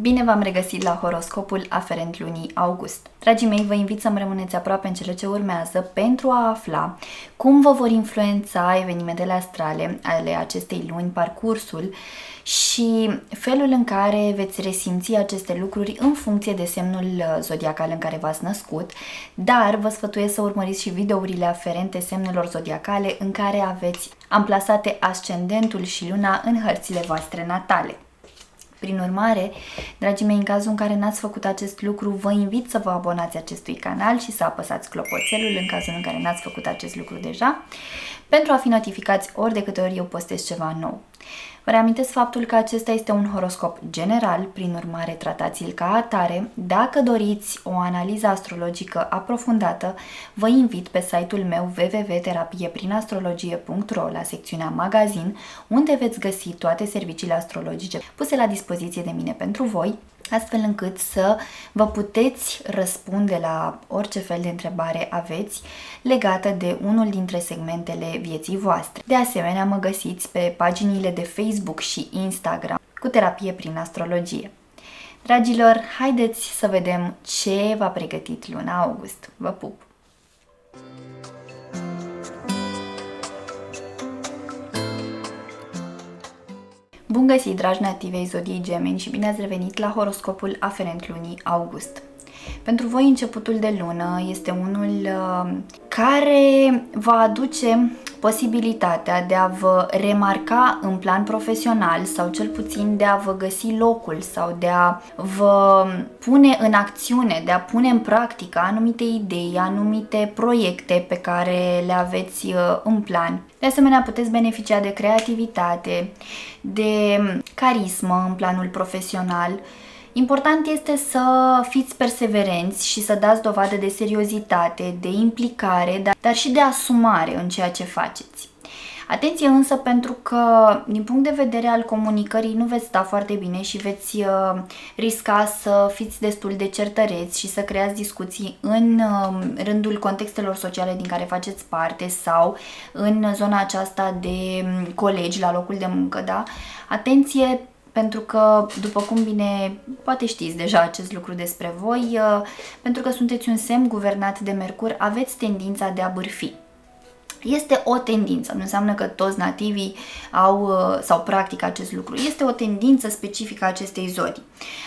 Bine v-am regăsit la horoscopul aferent lunii august. Dragii mei, vă invit să-mi rămâneți aproape în cele ce urmează pentru a afla cum vă vor influența evenimentele astrale ale acestei luni, parcursul și felul în care veți resimți aceste lucruri în funcție de semnul zodiacal în care v-ați născut, dar vă sfătuiesc să urmăriți și videourile aferente semnelor zodiacale în care aveți amplasate ascendentul și luna în hărțile voastre natale. Prin urmare, dragii mei, în cazul în care n-ați făcut acest lucru, vă invit să vă abonați acestui canal și să apăsați clopoțelul în cazul în care n-ați făcut acest lucru deja, pentru a fi notificați ori de câte ori eu postez ceva nou. Vă reamintesc faptul că acesta este un horoscop general, prin urmare tratați-l ca atare. Dacă doriți o analiză astrologică aprofundată, vă invit pe site-ul meu www.terapieprin-astrologie.ro la secțiunea magazin, unde veți găsi toate serviciile astrologice puse la dispoziție de mine pentru voi, astfel încât să vă puteți răspunde la orice fel de întrebare aveți legată de unul dintre segmentele vieții voastre. De asemenea, mă găsiți pe paginile de Facebook și Instagram cu Terapie prin Astrologie. Dragilor, haideți să vedem ce v-a pregătit luna august. Vă pup! Bun găsit, dragi nativei zodiei Gemeni, și bine ați revenit la horoscopul aferent lunii august. Pentru voi începutul de lună este unul care va aduce posibilitatea de a vă remarca în plan profesional sau cel puțin de a vă găsi locul sau de a vă pune în acțiune, de a pune în practică anumite idei, anumite proiecte pe care le aveți în plan. De asemenea, puteți beneficia de creativitate, de carismă în planul profesional. Important este să fiți perseverenți și să dați dovadă de seriozitate, de implicare, dar și de asumare în ceea ce faceți. Atenție însă, pentru că din punct de vedere al comunicării nu veți sta foarte bine și veți risca să fiți destul de certăreți și să creați discuții în rândul contextelor sociale din care faceți parte sau în zona aceasta de colegi la locul de muncă, da? Atenție! Pentru că, după cum bine poate știți deja acest lucru despre voi, pentru că sunteți un semn guvernat de Mercur, aveți tendința de a bârfi. Este o tendință, nu înseamnă că toți nativii au sau practică acest lucru. Este o tendință specifică a acestei zodii.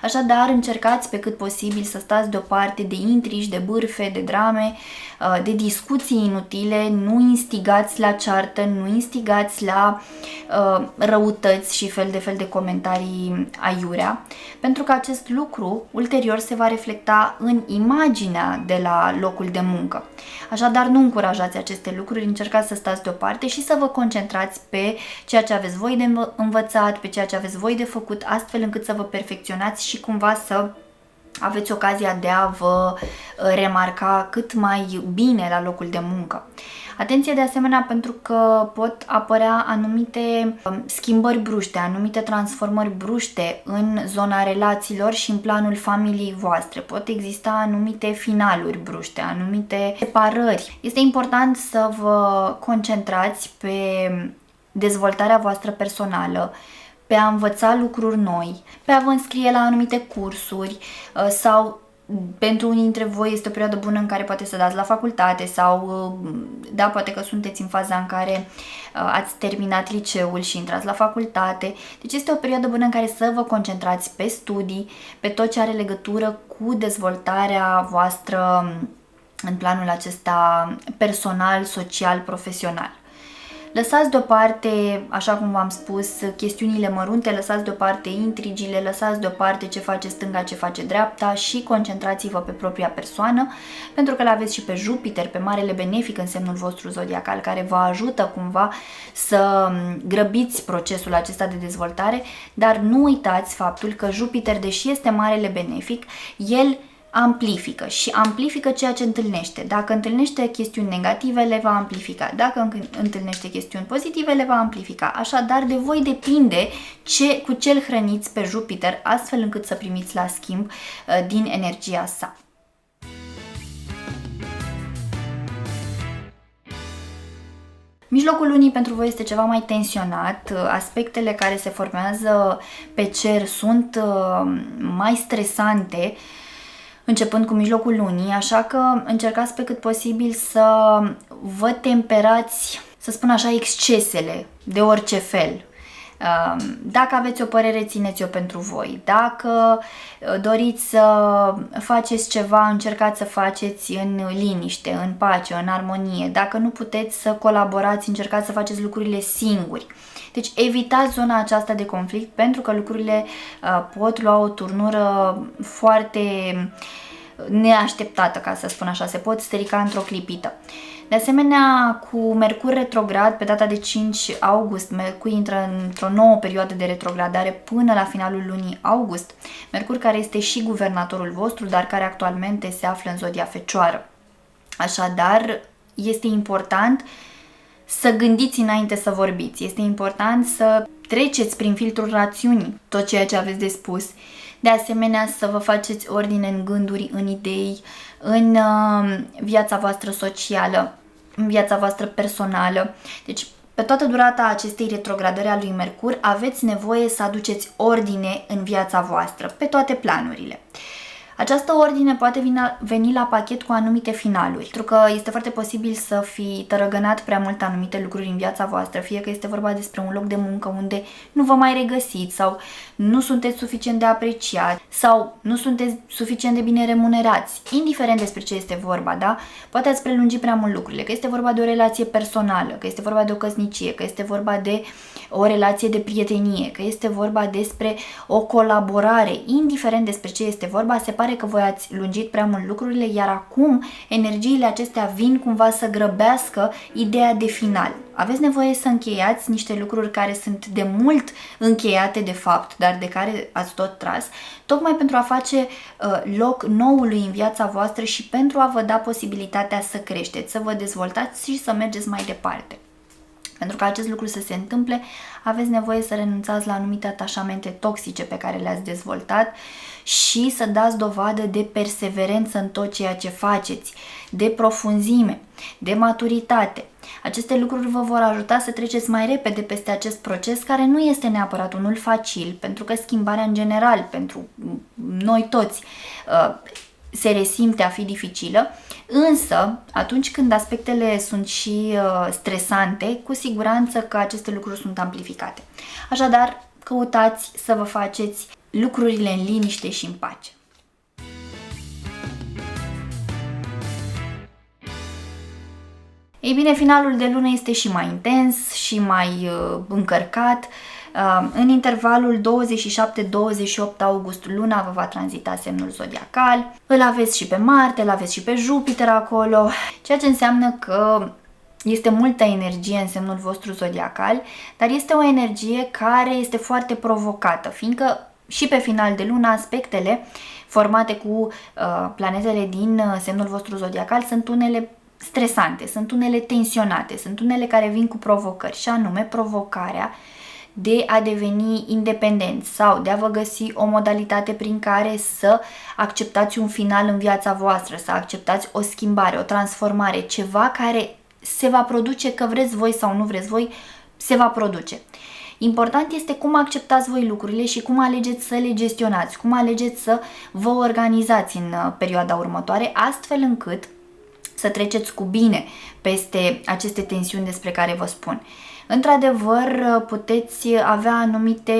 Așadar, încercați pe cât posibil să stați deoparte de intrigi, de bârfe, de drame, de discuții inutile, nu instigați la ceartă, nu instigați la răutăți și fel de comentarii aiurea, pentru că acest lucru ulterior se va reflecta în imaginea de la locul de muncă. Așadar, nu încurajați aceste lucruri, încercați să stați deoparte și să vă concentrați pe ceea ce aveți voi de învățat, pe ceea ce aveți voi de făcut, astfel încât să vă perfecționați și cumva să aveți ocazia de a vă remarca cât mai bine la locul de muncă. Atenție de asemenea, pentru că pot apărea anumite schimbări bruște, anumite transformări bruște în zona relațiilor și în planul familiei voastre. Pot exista anumite finaluri bruște, anumite separări. Este important să vă concentrați pe dezvoltarea voastră personală, pe a învăța lucruri noi, pe a vă înscrie la anumite cursuri sau pentru unii dintre voi este o perioadă bună în care poate să dați la facultate sau, da, poate că sunteți în faza în care ați terminat liceul și intrați la facultate. Deci este o perioadă bună în care să vă concentrați pe studii, pe tot ce are legătură cu dezvoltarea voastră în planul acesta personal, social, profesional. Lăsați deoparte, așa cum v-am spus, chestiunile mărunte, lăsați deoparte intrigile, lăsați deoparte ce face stânga, ce face dreapta și concentrați-vă pe propria persoană, pentru că l-aveți și pe Jupiter, pe marele benefic în semnul vostru zodiacal, care vă ajută cumva să grăbiți procesul acesta de dezvoltare, dar nu uitați faptul că Jupiter, deși este marele benefic, el amplifică și amplifică ceea ce întâlnește. Dacă întâlnește chestiuni negative, le va amplifica. Dacă întâlnește chestiuni pozitive, le va amplifica. Așadar, de voi depinde cu ce îl hrăniți pe Jupiter, astfel încât să primiți la schimb din energia sa. Mijlocul lunii pentru voi este ceva mai tensionat, aspectele care se formează pe cer sunt mai stresante, începând cu mijlocul lunii, așa că încercați pe cât posibil să vă temperați, să spun așa, excesele de orice fel. Dacă aveți o părere, țineți-o pentru voi. Dacă doriți să faceți ceva, încercați să faceți în liniște, în pace, în armonie. Dacă nu puteți să colaborați, încercați să faceți lucrurile singuri. Deci evitați zona aceasta de conflict, pentru că lucrurile pot lua o turnură foarte neașteptată, ca să spun așa, se pot strica într-o clipită. De asemenea, cu Mercur retrograd, pe data de 5 august, Mercur intră într-o nouă perioadă de retrogradare până la finalul lunii august. Mercur, care este și guvernatorul vostru, dar care actualmente se află în zodia Fecioară. Așadar, este important să gândiți înainte să vorbiți. Este important să treceți prin filtrul rațiunii tot ceea ce aveți de spus. De asemenea, să vă faceți ordine în gânduri, în idei, în viața voastră socială, în viața voastră personală. Deci, pe toată durata acestei retrogradări a lui Mercur, aveți nevoie să aduceți ordine în viața voastră, pe toate planurile. Această ordine poate veni la pachet cu anumite finaluri, pentru că este foarte posibil să fi tărăgănat prea mult anumite lucruri în viața voastră, fie că este vorba despre un loc de muncă unde nu vă mai regăsiți sau nu sunteți suficient de apreciați sau nu sunteți suficient de bine remunerați, indiferent despre ce este vorba, da? Poate ați prelungi prea mult lucrurile, că este vorba de o relație personală, că este vorba de o căsnicie, că este vorba de o relație de prietenie, că este vorba despre o colaborare, indiferent despre ce este vorba, se pare că voi ați lungit prea mult lucrurile, iar acum energiile acestea vin cumva să grăbească ideea de final. Aveți nevoie să încheiați niște lucruri care sunt de mult încheiate de fapt, dar de care ați tot tras, tocmai pentru a face loc noului în viața voastră și pentru a vă da posibilitatea să creșteți, să vă dezvoltați și să mergeți mai departe. Pentru ca acest lucru să se întâmple, aveți nevoie să renunțați la anumite atașamente toxice pe care le-ați dezvoltat și să dați dovadă de perseverență în tot ceea ce faceți, de profunzime, de maturitate. Aceste lucruri vă vor ajuta să treceți mai repede peste acest proces, care nu este neapărat unul facil, pentru că schimbarea în general, pentru noi toți, se resimte a fi dificilă, însă atunci când aspectele sunt și stresante, cu siguranță că aceste lucruri sunt amplificate. Așadar, căutați să vă faceți lucrurile în liniște și în pace. Ei bine, finalul de lună este și mai intens și mai încărcat. În intervalul 27-28 august luna vă va tranzita semnul zodiacal. Îl aveți și pe Marte, îl aveți și pe Jupiter acolo, ceea ce înseamnă că este multă energie în semnul vostru zodiacal, dar este o energie care este foarte provocată, fiindcă și pe final de lună aspectele formate cu planetele din semnul vostru zodiacal sunt unele stresante, sunt unele tensionate, sunt unele care vin cu provocări, și anume provocarea de a deveni independenți sau de a vă găsi o modalitate prin care să acceptați un final în viața voastră, să acceptați o schimbare, o transformare, ceva care se va produce, că vreți voi sau nu vreți voi, se va produce. Important este cum acceptați voi lucrurile și cum alegeți să le gestionați, cum alegeți să vă organizați în perioada următoare, astfel încât să treceți cu bine peste aceste tensiuni despre care vă spun. Într-adevăr, puteți avea anumite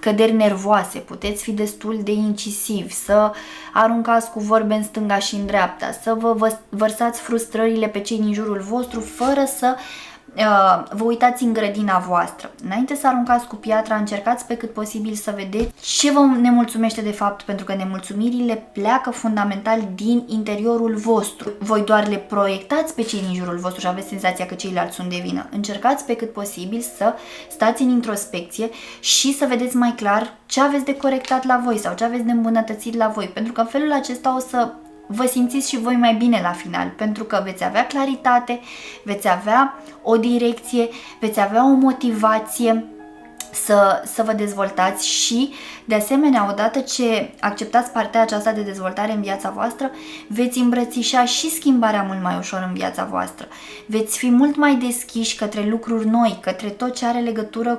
căderi nervoase, puteți fi destul de incisivi, să aruncați cu vorbe în stânga și în dreapta, să vă vărsați frustrările pe cei din jurul vostru fără să vă uitați în grădina voastră. Înainte să aruncați cu piatra, încercați pe cât posibil să vedeți ce vă nemulțumește de fapt, pentru că nemulțumirile pleacă fundamental din interiorul vostru. Voi doar le proiectați pe cei din jurul vostru și aveți senzația că ceilalți sunt de vină. Încercați pe cât posibil să stați în introspecție și să vedeți mai clar ce aveți de corectat la voi sau ce aveți de îmbunătățit la voi, pentru că în felul acesta o să vă simțiți și voi mai bine la final, pentru că veți avea claritate, veți avea o direcție, veți avea o motivație să vă dezvoltați și, de asemenea, odată ce acceptați partea aceasta de dezvoltare în viața voastră, veți îmbrățișa și schimbarea mult mai ușor în viața voastră. Veți fi mult mai deschiși către lucruri noi, către tot ce are legătură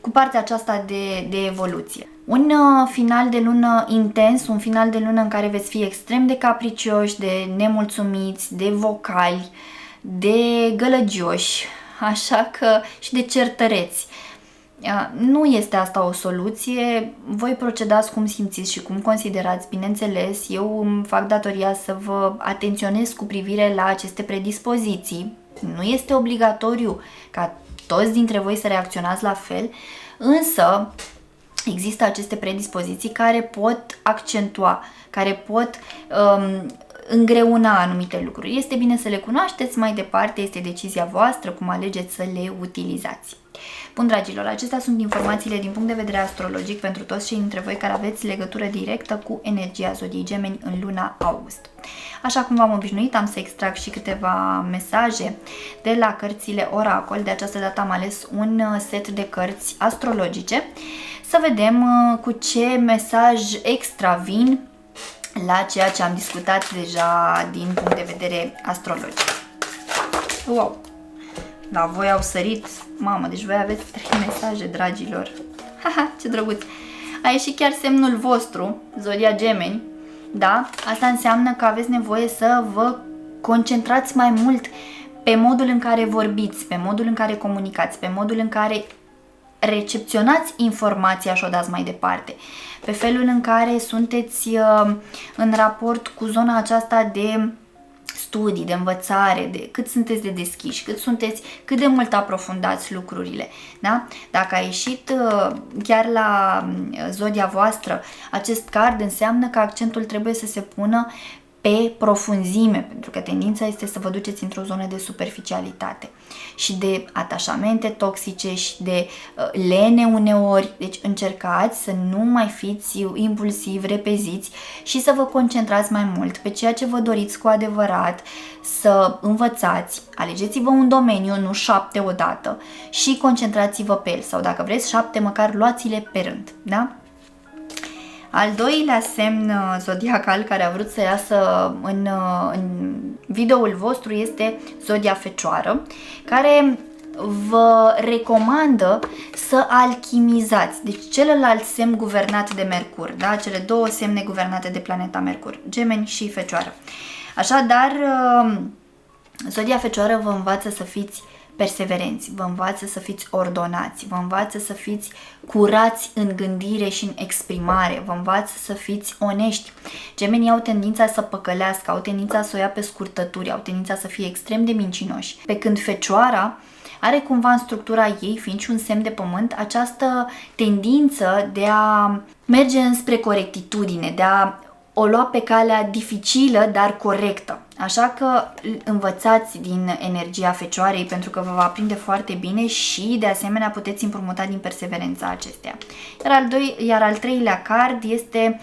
cu partea aceasta de evoluție. Un final de lună intens, un final de lună în care veți fi extrem de capricioși, de nemulțumiți, de vocali, de gălăgioși, așa că și de certăreți. Nu este asta o soluție, voi procedați cum simțiți și cum considerați, bineînțeles, eu îmi fac datoria să vă atenționez cu privire la aceste predispoziții. Nu este obligatoriu ca toți dintre voi să reacționați la fel, însă există aceste predispoziții care pot accentua, care pot îngreuna anumite lucruri. Este bine să le cunoașteți, mai departe este decizia voastră cum alegeți să le utilizați. Bun, dragilor, acestea sunt informațiile din punct de vedere astrologic pentru toți cei dintre voi care aveți legătură directă cu energia zodiei Gemeni în luna august. Așa cum v-am obișnuit, am să extrag și câteva mesaje de la cărțile Oracol. De această dată am ales un set de cărți astrologice. Să vedem cu ce mesaj extra vin la ceea ce am discutat deja din punct de vedere astrologic. Wow! Da, voi au sărit, mamă, deci voi aveți 3 mesaje, dragilor. Haha, ce drăguț! A ieșit chiar semnul vostru, zodia Gemeni, da? Asta înseamnă că aveți nevoie să vă concentrați mai mult pe modul în care vorbiți, pe modul în care comunicați, pe modul în care recepționați informația și o dați mai departe, pe felul în care sunteți în raport cu zona aceasta de studii, de învățare, de cât sunteți de deschiși, cât de mult aprofundați lucrurile, da? Dacă a ieșit chiar la zodia voastră acest card, înseamnă că accentul trebuie să se pună pe profunzime, pentru că tendința este să vă duceți într-o zonă de superficialitate și de atașamente toxice și de lene uneori. Deci încercați să nu mai fiți impulsivi, repeziți și să vă concentrați mai mult pe ceea ce vă doriți cu adevărat să învățați. Alegeți-vă un domeniu, nu 7 odată, și concentrați-vă pe el, sau dacă vreți 7, măcar luați-le pe rând, da? Al doilea semn zodiacal care a vrut să iasă în videoul vostru este zodia Fecioară, care vă recomandă să alchimizați, deci celălalt semn guvernat de Mercur, da? Cele 2 semne guvernate de planeta Mercur, Gemeni și Fecioară. Așadar, zodia Fecioară vă învață să fiți perseverenți, vă învață să fiți ordonați, vă învață să fiți curați în gândire și în exprimare, vă învață să fiți onești. Gemenii au tendința să păcălească, au tendința să o ia pe scurtături, au tendința să fie extrem de mincinoși. Pe când Fecioara are cumva în structura ei, fiind și un semn de pământ, această tendință de a merge înspre corectitudine, de a o lua pe calea dificilă, dar corectă. Așa că învățați din energia Fecioarei, pentru că vă va prinde foarte bine și de asemenea puteți împrumuta din perseverența acesteia. Iar al treilea card este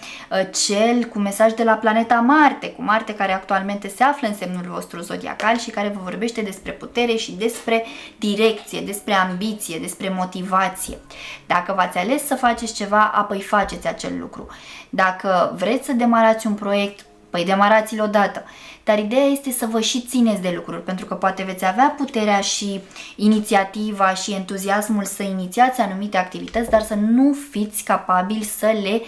cel cu mesaj de la planeta Marte, cu Marte care actualmente se află în semnul vostru zodiacal și care vă vorbește despre putere și despre direcție, despre ambiție, despre motivație. Dacă v-ați ales să faceți ceva, apoi faceți acel lucru. Dacă vreți să demarați un proiect, păi demarați-l odată. Dar ideea este să vă și țineți de lucruri, pentru că poate veți avea puterea și inițiativa și entuziasmul să inițiați anumite activități, dar să nu fiți capabili să le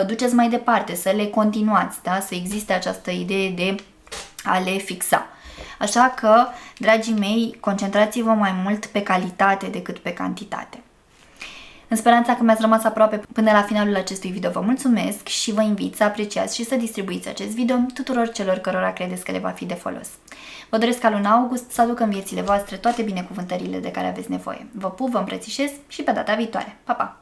duceți mai departe, să le continuați, da? Să existe această idee de a le fixa. Așa că, dragii mei, concentrați-vă mai mult pe calitate decât pe cantitate. În speranța că mi-ați rămas aproape până la finalul acestui video, vă mulțumesc și vă invit să apreciați și să distribuiți acest video tuturor celor cărora credeți că le va fi de folos. Vă doresc ca luna august să aducă în viețile voastre toate binecuvântările de care aveți nevoie. Vă pup, vă îmbrățișez și pe data viitoare. Pa, pa!